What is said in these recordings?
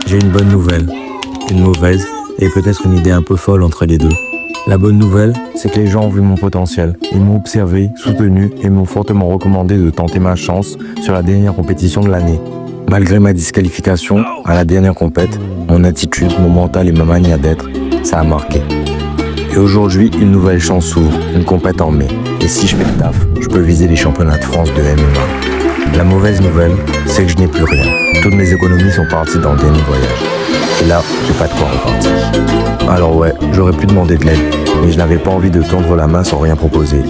J'ai une bonne nouvelle, une mauvaise et peut-être une idée un peu folle entre les deux. La bonne nouvelle, c'est que les gens ont vu mon potentiel. Ils m'ont observé, soutenu et m'ont fortement recommandé de tenter ma chance sur la dernière compétition de l'année. Malgré ma disqualification à la dernière compète, mon attitude, mon mental et ma manière d'être, ça a marqué. Et aujourd'hui, une nouvelle chance s'ouvre, une compète en mai. Et si je fais le taf, je peux viser les championnats de France de MMA. La mauvaise nouvelle, c'est que je n'ai plus rien. Toutes mes économies sont parties dans le dernier voyage. Et là, j'ai pas de quoi repartir. Alors ouais, j'aurais pu demander de l'aide, mais je n'avais pas envie de tendre la main sans rien proposer.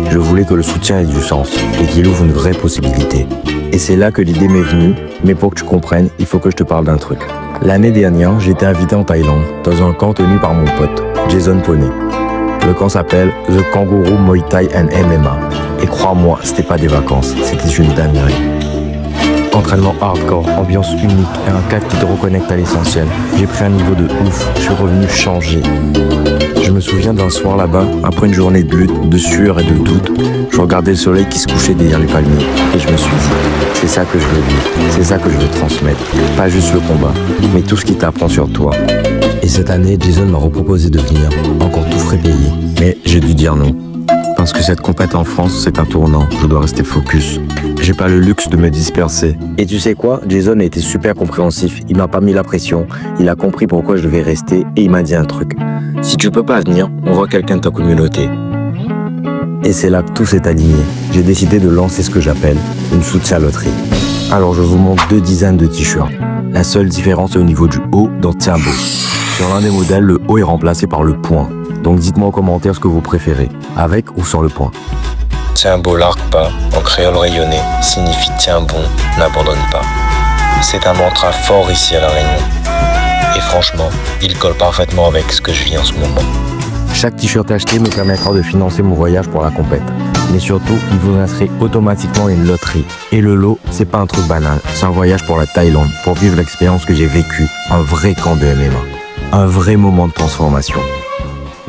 Je voulais que le soutien ait du sens et qu'il ouvre une vraie possibilité. Et c'est là que l'idée m'est venue, mais pour que tu comprennes, il faut que je te parle d'un truc. L'année dernière, j'ai été invité en Thaïlande, dans un camp tenu par mon pote, Jason Poney. Le camp s'appelle The Kangaroo Muay Thai and MMA. Et crois-moi, c'était pas des vacances, c'était une dinguerie. Entraînement hardcore, ambiance unique et un cadre qui te reconnecte à l'essentiel. J'ai pris un niveau de ouf, je suis revenu changé. Je me souviens d'un soir là-bas, après une journée de lutte, de sueur et de doute, je regardais le soleil qui se couchait derrière les palmiers et je me suis dit, c'est ça que je veux vivre, c'est ça que je veux transmettre. Pas juste le combat, mais tout ce qui t'apprend sur toi. Et cette année, Jason m'a reproposé de venir, encore tout frais payé. Mais j'ai dû dire non. Parce que cette compète en France, c'est un tournant. Je dois rester focus. J'ai pas le luxe de me disperser. Et tu sais quoi? Jason a été super compréhensif. Il m'a pas mis la pression. Il a compris pourquoi je devais rester et il m'a dit un truc. Si tu peux pas venir, on voit quelqu'un de ta communauté. Et c'est là que tout s'est aligné. J'ai décidé de lancer ce que j'appelle une soutien-loterie. Alors je vous montre 2 dizaines de t-shirts. La seule différence est au niveau du haut dans Tiens Beau. Sur l'un des modèles, le haut est remplacé par le point. Donc dites-moi en commentaire ce que vous préférez, avec ou sans le point. Tiens beau, largue pas, en créole rayonné, signifie tiens bon, n'abandonne pas. C'est un mantra fort ici à La Réunion. Et franchement, il colle parfaitement avec ce que je vis en ce moment. Chaque t-shirt acheté me permettra de financer mon voyage pour la compète. Mais surtout, il vous inscrit automatiquement une loterie. Et le lot, c'est pas un truc banal, c'est un voyage pour la Thaïlande, pour vivre l'expérience que j'ai vécue, un vrai camp de MMA. Un vrai moment de transformation.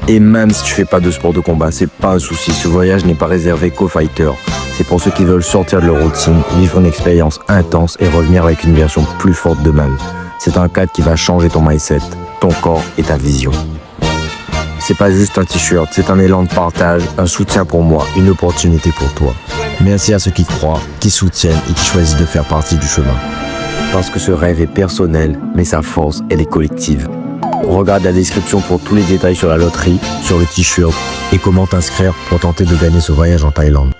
Et même si tu fais pas de sport de combat, c'est pas un souci. Ce voyage n'est pas réservé qu'aux fighters. C'est pour ceux qui veulent sortir de leur routine, vivre une expérience intense et revenir avec une version plus forte d'eux-mêmes. C'est un cadre qui va changer ton mindset, ton corps et ta vision. C'est pas juste un t-shirt, c'est un élan de partage, un soutien pour moi, une opportunité pour toi. Merci à ceux qui croient, qui soutiennent et qui choisissent de faire partie du chemin. Parce que ce rêve est personnel, mais sa force, elle est collective. Regarde la description pour tous les détails sur la loterie, sur le t-shirt et comment t'inscrire pour tenter de gagner ce voyage en Thaïlande.